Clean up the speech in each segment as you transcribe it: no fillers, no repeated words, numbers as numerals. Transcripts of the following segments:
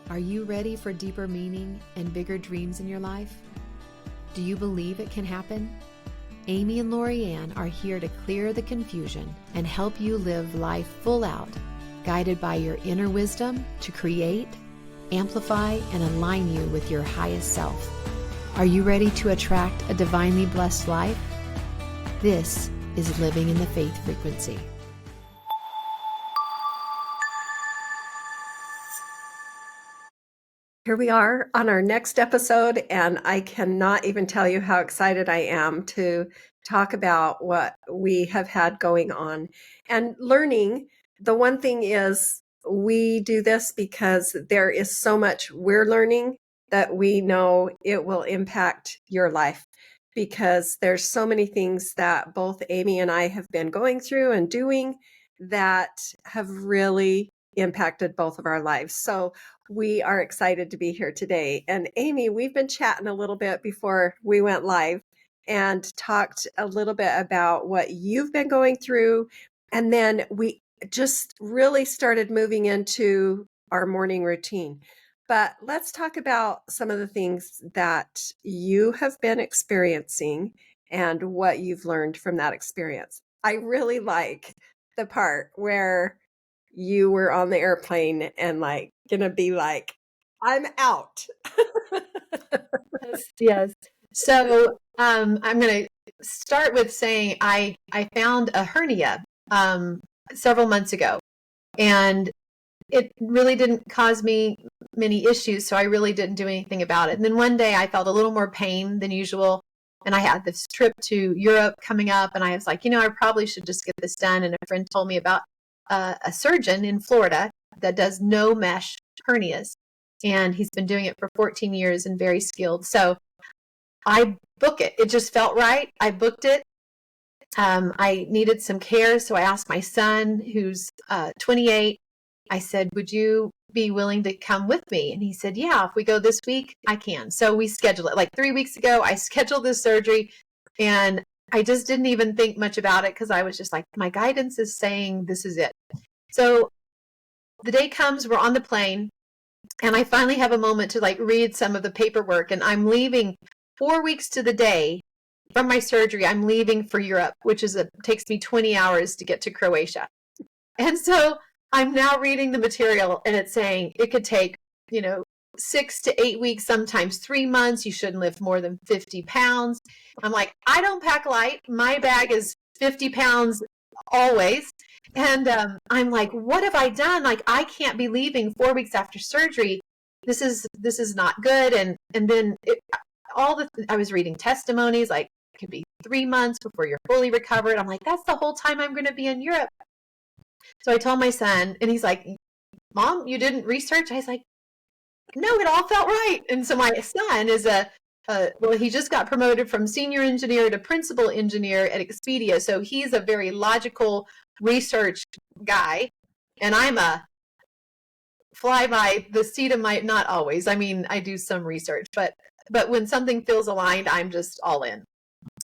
Are you ready for deeper meaning and bigger dreams in your life? Do you believe it can happen? Amy and LoriAnn are here to clear the confusion and help you live life full out, guided by your inner wisdom to create, amplify, and align you with your highest self. Are you ready to attract a divinely blessed life? This is Living in the Faith Frequency. Here we are on our next episode, and I cannot even tell you how excited I am to talk about what we have had going on and learning. The one thing is, we do this because there is so much we're learning that we know it will impact your life, because there's so many things that both Amy and I have been going through and doing that have really impacted both of our lives. So we are excited to be here today. And Amy, we've been chatting a little bit before we went live and talked a little bit about what you've been going through. And then we just really started moving into our morning routine. But let's talk about some of the things that you have been experiencing and what you've learned from that experience. I really like the part where you were on the airplane and gonna be like, I'm out. Yes. So I'm going to start with saying I found a hernia several months ago, and it really didn't cause me many issues, so I really didn't do anything about it. And then one day I felt a little more pain than usual, and I had this trip to Europe coming up, and I was like, I probably should just get this done. And a friend told me about a surgeon in Florida that does no mesh hernias, and he's been doing it for 14 years and very skilled. So I book it. It just felt right. I booked it. I needed some care, so I asked my son, who's 28. I said, would you be willing to come with me? And he said, yeah, if we go this week, I can. So we scheduled it. Like 3 weeks ago, I scheduled this surgery, and I just didn't even think much about it because I was just like, my guidance is saying this is it. So the day comes, we're on the plane, and I finally have a moment to read some of the paperwork, and I'm leaving 4 weeks to the day from my surgery. I'm leaving for Europe, which takes me 20 hours to get to Croatia. And so I'm now reading the material, and it's saying it could take, 6 to 8 weeks, sometimes 3 months. You shouldn't lift more than 50 pounds. I'm like, I don't pack light. My bag is 50 pounds always. And I'm like, what have I done? I can't be leaving 4 weeks after surgery. This is not good. And then I was reading testimonies, it could be 3 months before you're fully recovered. I'm like, that's the whole time I'm going to be in Europe. So I told my son, and he's like, Mom, you didn't research? I was like, no, it all felt right. And so my son is he just got promoted from senior engineer to principal engineer at Expedia. So he's a very logical research guy. And I'm a fly by the seat of my, not always. I mean, I do some research, but when something feels aligned, I'm just all in.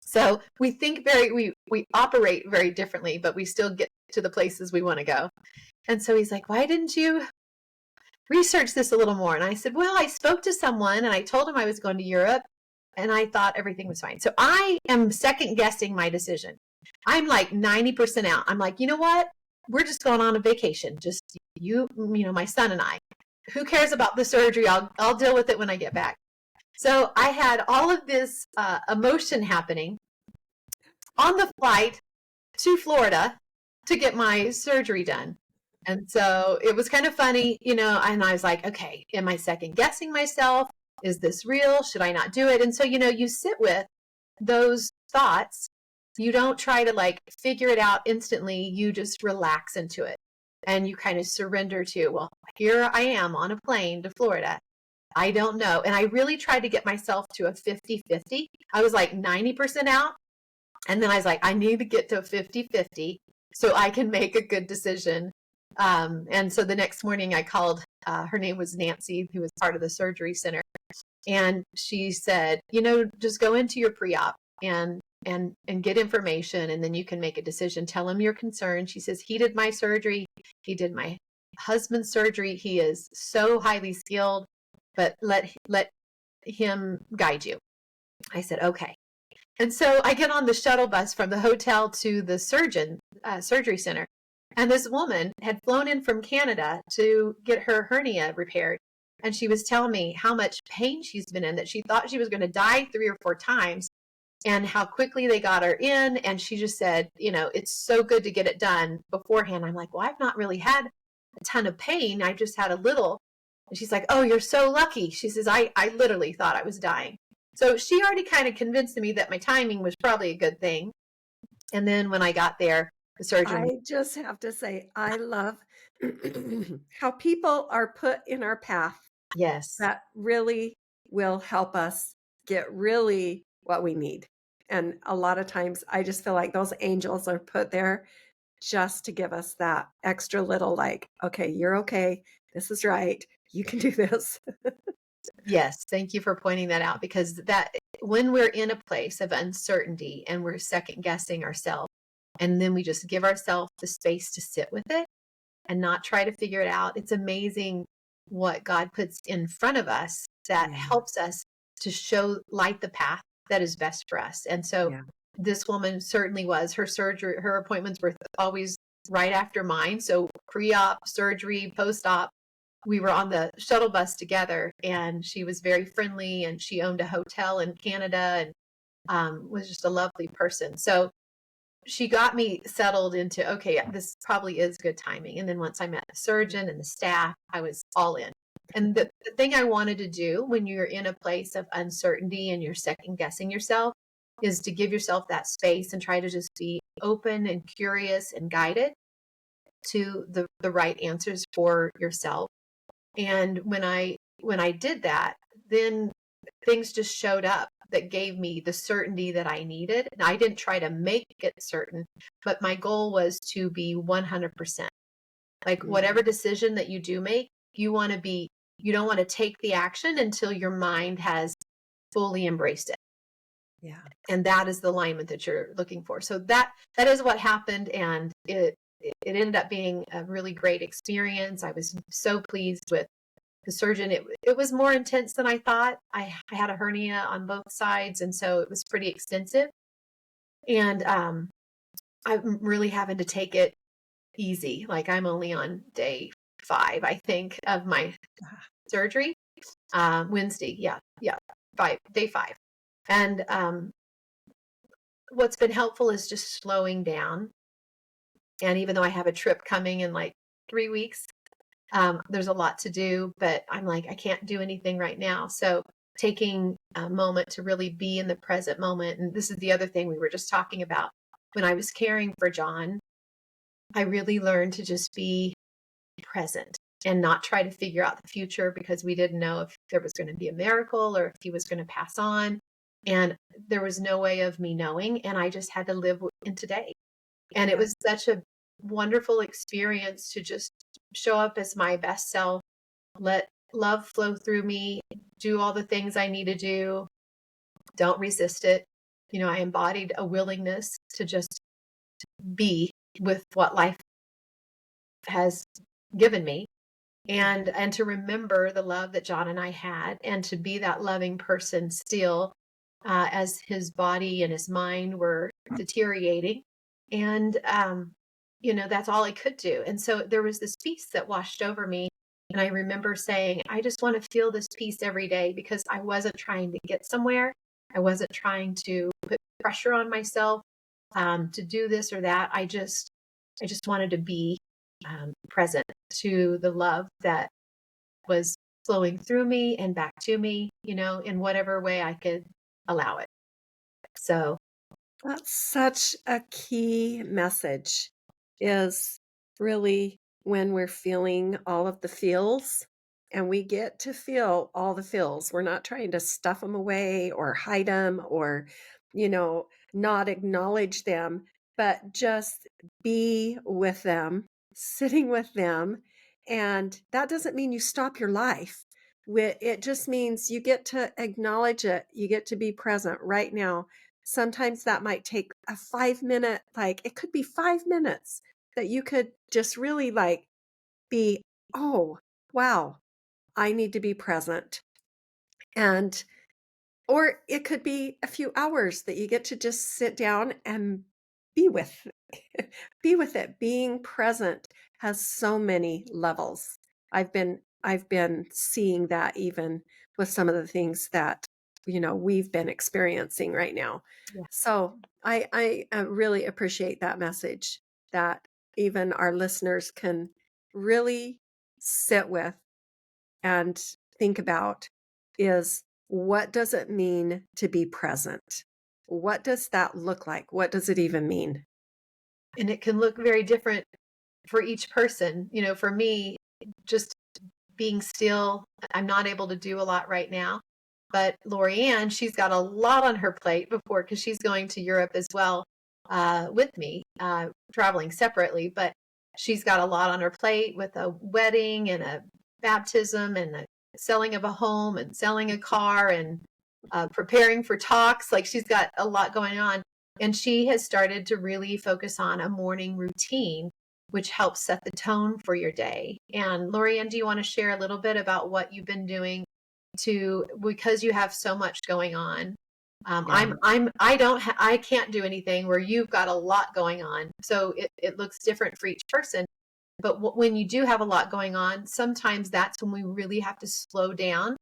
So we think we operate very differently, but we still get to the places we want to go. And so he's like, why didn't you research this a little more? And I said, well, I spoke to someone and I told him I was going to Europe and I thought everything was fine. So I am second guessing my decision. I'm like 90% out. I'm like, you know what? We're just going on a vacation. Just my son and I. Who cares about the surgery? I'll deal with it when I get back. So I had all of this emotion happening on the flight to Florida to get my surgery done. And so it was kind of funny, and I was like, okay, am I second guessing myself? Is this real? Should I not do it? And so, you sit with those thoughts. You don't try to figure it out instantly. You just relax into it and you kind of surrender to, well, here I am on a plane to Florida. I don't know. And I really tried to get myself to a 50-50. I was like 90% out. And then I was like, I need to get to a 50-50 so I can make a good decision. And so the next morning I called, her name was Nancy, who was part of the surgery center. And she said, just go into your pre-op and get information, and then you can make a decision. Tell him you're concerned. She says, he did my surgery. He did my husband's surgery. He is so highly skilled, but let him guide you. I said, okay. And so I get on the shuttle bus from the hotel to the surgery center. And this woman had flown in from Canada to get her hernia repaired. And she was telling me how much pain she's been in, that she thought she was going to die 3 or 4 times, and how quickly they got her in. And she just said, it's so good to get it done beforehand. I'm like, well, I've not really had a ton of pain. I've just had a little. And she's like, oh, you're so lucky. She says, I literally thought I was dying. So she already kind of convinced me that my timing was probably a good thing. And then when I got there, the surgeon. I just have to say, I love how people are put in our path. Yes. That really will help us get really what we need. And a lot of times I just feel like those angels are put there just to give us that extra little, like, okay, you're okay. This is right. You can do this. Yes. Thank you for pointing that out, because that when we're in a place of uncertainty and we're second guessing ourselves, and then we just give ourselves the space to sit with it and not try to figure it out, it's amazing what God puts in front of us that helps us to light the path that is best for us. And so this woman certainly was. Her appointments were always right after mine. So pre-op, surgery, post-op, we were on the shuttle bus together, and she was very friendly, and she owned a hotel in Canada, and was just a lovely person. So she got me settled into, okay, this probably is good timing. And then once I met the surgeon and the staff, I was all in. And the thing I wanted to do when you're in a place of uncertainty and you're second guessing yourself is to give yourself that space and try to just be open and curious and guided to the right answers for yourself. And when I did that, then things just showed up that gave me the certainty that I needed. And I didn't try to make it certain, but my goal was to be 100%. Like whatever decision that you do make, you don't want to take the action until your mind has fully embraced it. Yeah. And that is the alignment that you're looking for. So that is what happened. And it ended up being a really great experience. I was so pleased with the surgeon. It was more intense than I thought. I had a hernia on both sides, and so it was pretty extensive. And I'm really having to take it easy. Like I'm only on day 5, I think, of my surgery. Wednesday, day 5. And what's been helpful is just slowing down. And even though I have a trip coming in like 3 weeks, there's a lot to do, but I'm like, I can't do anything right now. So taking a moment to really be in the present moment. And this is the other thing we were just talking about. When I was caring for John, I really learned to just be present and not try to figure out the future, because we didn't know if there was going to be a miracle or if he was going to pass on. And there was no way of me knowing. And I just had to live in today. And it was such a wonderful experience to just show up as my best self, let love flow through me, do all the things I need to do. Don't resist it. I embodied a willingness to just be with what life has given me, and to remember the love that John and I had, and to be that loving person still, as his body and his mind were deteriorating. And that's all I could do. And so there was this peace that washed over me. And I remember saying, I just want to feel this peace every day, because I wasn't trying to get somewhere. I wasn't trying to put pressure on myself to do this or that. I just wanted to be present to the love that was flowing through me and back to me, in whatever way I could allow it. So that's such a key message, is really when we're feeling all of the feels, and we get to feel all the feels. We're not trying to stuff them away or hide them or, not acknowledge them, but just be with them, sitting with them. And that doesn't mean you stop your life. It just means you get to acknowledge it. You get to be present right now. Sometimes that might take a 5-minute, it could be 5 minutes that you could just really be oh, wow, I need to be present. And or it could be a few hours that you get to just sit down and be with be with it. Being present has so many levels. I've been seeing that even with some of the things that we've been experiencing right now. Yeah. So I really appreciate that message that even our listeners can really sit with and think about is, what does it mean to be present? What does that look like? What does it even mean? And it can look very different for each person. For me, just being still, I'm not able to do a lot right now. But LoriAnn, she's got a lot on her plate before, because she's going to Europe as well, with me, traveling separately. But she's got a lot on her plate with a wedding and a baptism and a selling of a home and selling a car and preparing for talks. Like, she's got a lot going on. And she has started to really focus on a morning routine, which helps set the tone for your day. And LoriAnn, do you want to share a little bit about what you've been doing because you have so much going on? Yeah. I can't do anything where you've got a lot going on. So it looks different for each person. But when you do have a lot going on, sometimes that's when we really have to slow down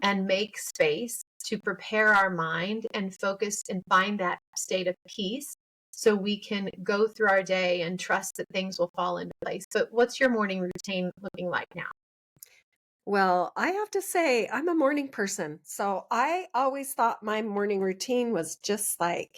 and make space to prepare our mind and focus and find that state of peace, so we can go through our day and trust that things will fall into place. But what's your morning routine looking like now? Well, I have to say, I'm a morning person. So I always thought my morning routine was just like,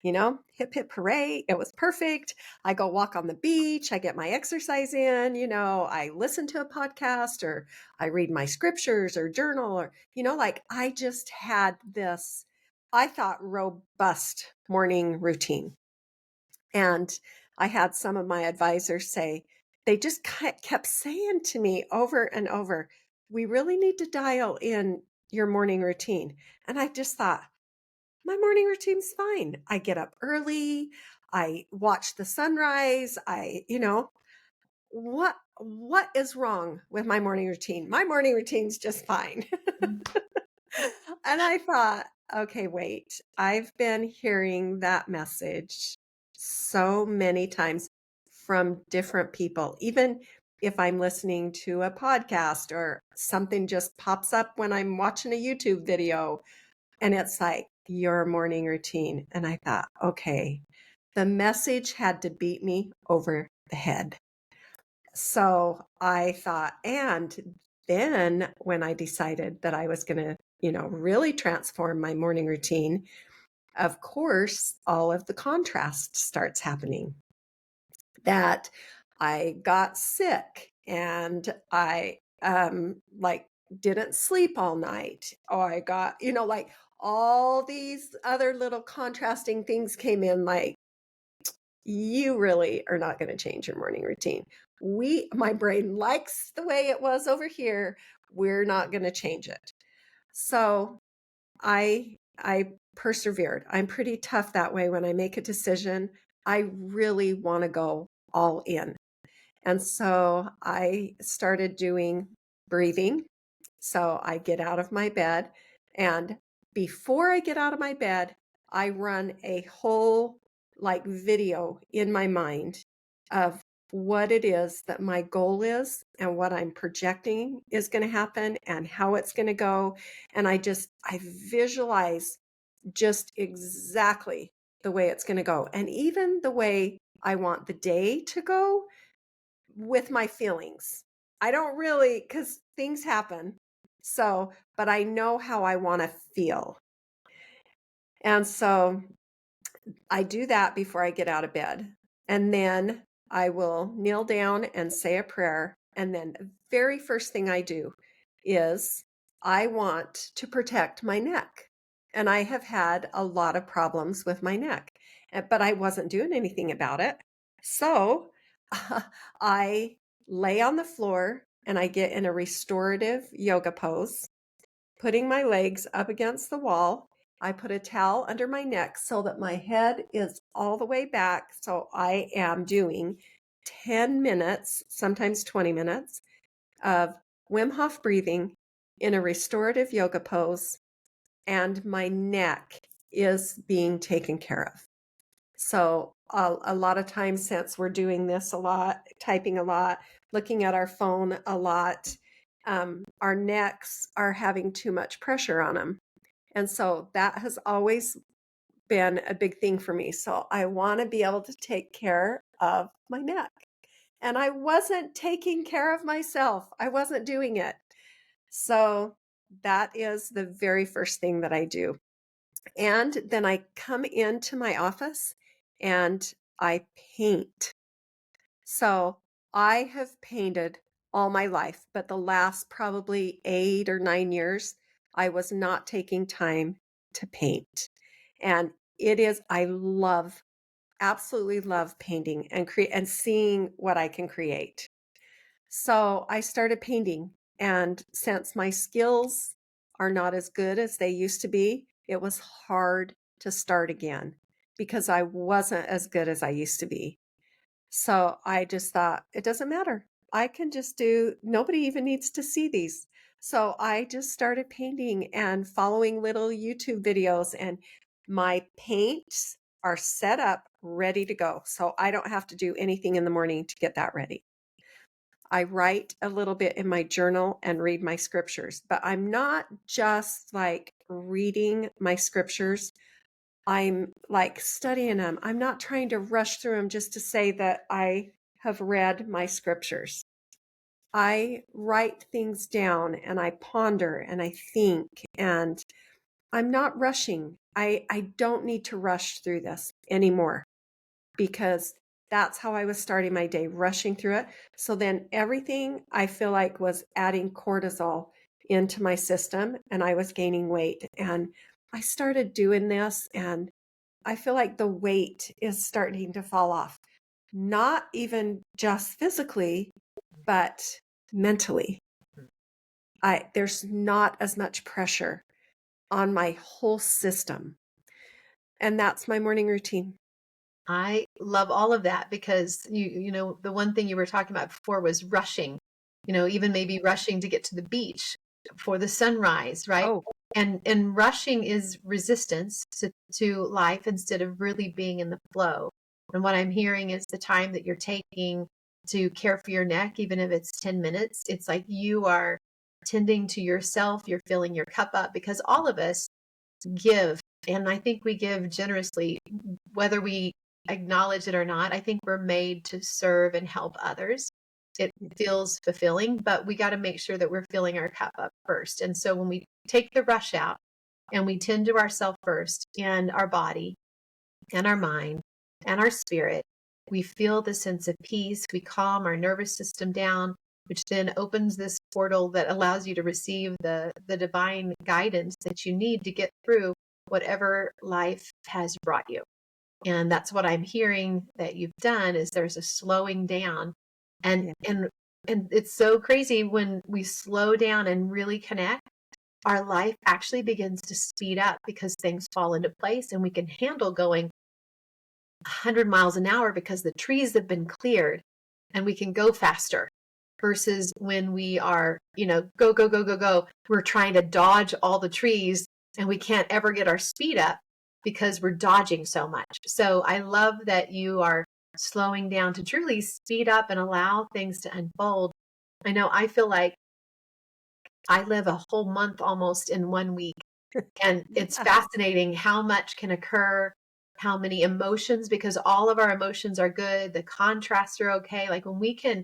hip hip hooray. It was perfect. I go walk on the beach. I get my exercise in. I listen to a podcast, or I read my scriptures or journal, or, like I just had this, I thought, robust morning routine. And I had some of my advisors say, they just kept saying to me over and over, we really need to dial in your morning routine. And I just thought, my morning routine's fine. I get up early. I watch the sunrise. What is wrong with my morning routine? My morning routine's just fine. And I thought, okay, wait, I've been hearing that message so many times from different people. Even if I'm listening to a podcast or something just pops up when I'm watching a YouTube video, and it's like, your morning routine. And I thought, okay, the message had to beat me over the head. So I thought, and then when I decided that I was going to, really transform my morning routine, of course, all of the contrast starts happening. That I got sick and I like didn't sleep all night, or I got, like all these other little contrasting things came in, like, you really are not going to change your morning routine. My brain likes the way it was over here. We're not going to change it. So I persevered. I'm pretty tough that way. When I make a decision, I really want to go all in. And so I started doing breathing. So I get out of my bed, and before I get out of my bed, I run a whole like video in my mind of what it is that my goal is and what I'm projecting is going to happen and how it's going to go. And I visualize just exactly the way it's going to go, and even the way I want the day to go with my feelings. I don't really, because things happen. So, but I know how I want to feel. And so I do that before I get out of bed. And then I will kneel down and say a prayer. And then the very first thing I do is I want to protect my neck. And I have had a lot of problems with my neck, but I wasn't doing anything about it. So I lay on the floor and I get in a restorative yoga pose, putting my legs up against the wall. I put a towel under my neck so that my head is all the way back. So I am doing 10 minutes, sometimes 20 minutes of Wim Hof breathing in a restorative yoga pose, and my neck is being taken care of. So a lot of times, since we're doing this a lot, typing a lot, looking at our phone a lot, our necks are having too much pressure on them. And so that has always been a big thing for me. So I want to be able to take care of my neck. And I wasn't taking care of myself. I wasn't doing it. So that is the very first thing that I do. And then I come into my office and I paint. So I have painted all my life, but the last probably 8 or 9 years, I was not taking time to paint. And I love, absolutely love painting and seeing what I can create. So I started painting, and since my skills are not as good as they used to be, it was hard to start again because I wasn't as good as I used to be. So I just thought, it doesn't matter. I can just nobody even needs to see these. So I just started painting and following little YouTube videos, and my paints are set up, ready to go. So I don't have to do anything in the morning to get that ready. I write a little bit in my journal and read my scriptures, but I'm not just like reading my scriptures. I'm like studying them. I'm not trying to rush through them just to say that I have read my scriptures. I write things down and I ponder and I think, and I'm not rushing. I don't need to rush through this anymore because that's how I was starting my day, rushing through it. So then everything I feel like was adding cortisol into my system, and I was gaining weight. And I started doing this, and I feel like the weight is starting to fall off, not even just physically, but mentally. There's not as much pressure on my whole system. And that's my morning routine. I love all of that because you know, the one thing you were talking about before was rushing, you know, even maybe rushing to get to the beach for the sunrise, right? Oh, And rushing is resistance to life instead of really being in the flow. And what I'm hearing is the time that you're taking to care for your neck, even if it's 10 minutes, it's like you are tending to yourself, you're filling your cup up, because all of us give. And I think we give generously, whether we acknowledge it or not. I think we're made to serve and help others. It feels fulfilling, but we got to make sure that we're filling our cup up first. And so when we take the rush out and we tend to ourselves first, and our body and our mind and our spirit, we feel the sense of peace. We calm our nervous system down, which then opens this portal that allows you to receive the divine guidance that you need to get through whatever life has brought you. And that's what I'm hearing that you've done, is there's a slowing down. And it's so crazy when we slow down and really connect, our life actually begins to speed up because things fall into place and we can handle going 100 miles an hour because the trees have been cleared and we can go faster, versus when we are, you know, go, go, go, go, go. We're trying to dodge all the trees and we can't ever get our speed up because we're dodging so much. So I love that you are slowing down to truly speed up and allow things to unfold. I know I feel like I live a whole month almost in 1 week. And it's fascinating how much can occur, how many emotions, because all of our emotions are good. The contrasts are okay. Like when we can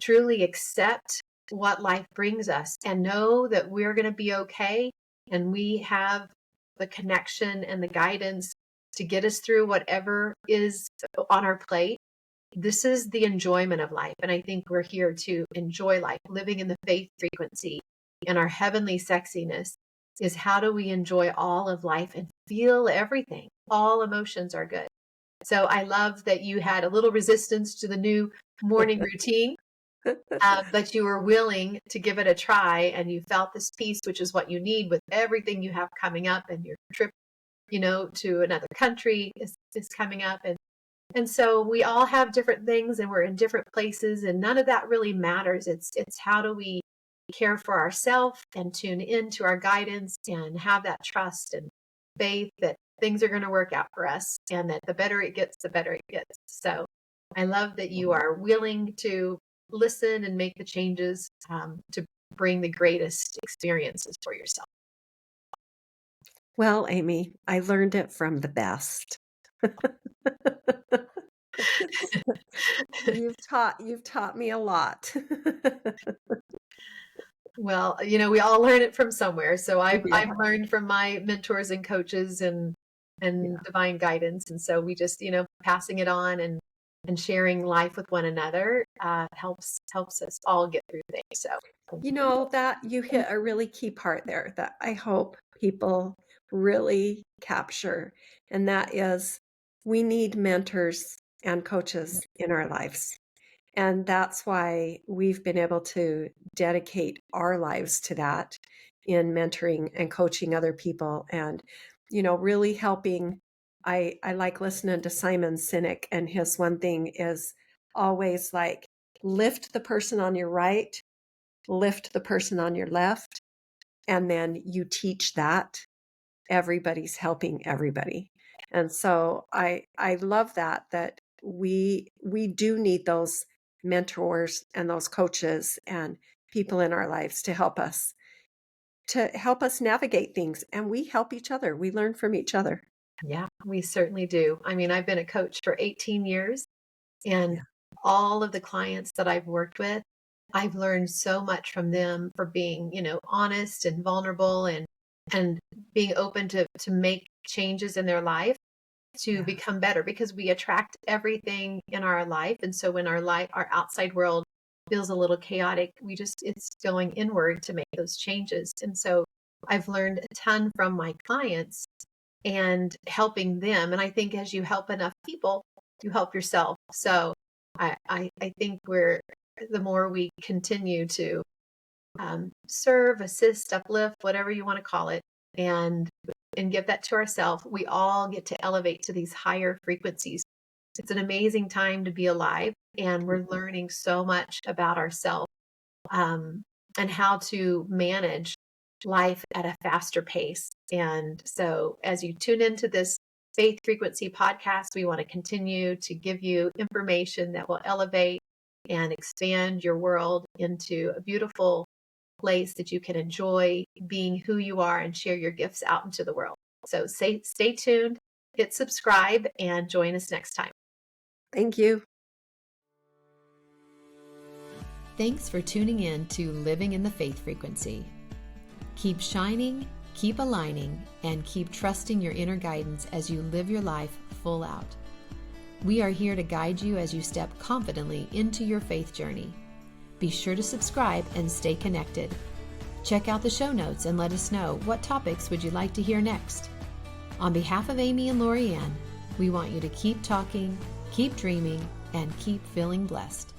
truly accept what life brings us and know that we're going to be okay, and we have the connection and the guidance to get us through whatever is on our plate. This is the enjoyment of life. And I think we're here to enjoy life, living in the faith frequency and our heavenly sexiness is how do we enjoy all of life and feel everything? All emotions are good. So I love that you had a little resistance to the new morning routine, but you were willing to give it a try, and you felt this peace, which is what you need with everything you have coming up, and your trip, you know, to another country is coming up. And And so we all have different things and we're in different places, and none of that really matters. It's how do we care for ourselves and tune into our guidance and have that trust and faith that things are going to work out for us, and that the better it gets, the better it gets. So I love that you are willing to listen and make the changes to bring the greatest experiences for yourself. Well, Amy, I learned it from the best. You've taught me a lot. Well, we all learn it from somewhere. So I've Yeah. learned from my mentors and coaches and Yeah. divine guidance. And so we just, passing it on and sharing life with one another helps us all get through things. So That you hit a really key part there that I hope people really capture, and that is we need mentors and coaches in our lives. And that's why we've been able to dedicate our lives to that in mentoring and coaching other people and, really helping. I like listening to Simon Sinek, and his one thing is always like lift the person on your right, lift the person on your left, and then you teach that. Everybody's helping everybody. And so I love that we do need those mentors and those coaches and people in our lives to help us navigate things, and we help each other. We learn from each other. yeah, we certainly do. I mean, I've been a coach for 18 years, and Yeah. all of the clients that I've worked with, I've learned so much from them for being, honest and vulnerable and being open to make changes in their life to Yeah. become better, because we attract everything in our life. And so when our outside world feels a little chaotic, it's going inward to make those changes. And so I've learned a ton from my clients and helping them. And I think as you help enough people, you help yourself. So I think the more we continue to serve, assist, uplift, whatever you want to call it, and give that to ourselves, we all get to elevate to these higher frequencies. It's an amazing time to be alive, and we're learning so much about ourselves and how to manage life at a faster pace. And so as you tune into this Faith Frequency podcast, we want to continue to give you information that will elevate and expand your world into a beautiful place that you can enjoy being who you are and share your gifts out into the world. So stay tuned, hit subscribe, and join us next time. Thank you. Thanks for tuning in to Living in the Faith Frequency. Keep shining, keep aligning, and keep trusting your inner guidance as you live your life full out. We are here to guide you as you step confidently into your faith journey. Be sure to subscribe and stay connected. Check out the show notes and let us know what topics would you like to hear next. On behalf of Amy and LoriAnn, we want you to keep talking, keep dreaming, and keep feeling blessed.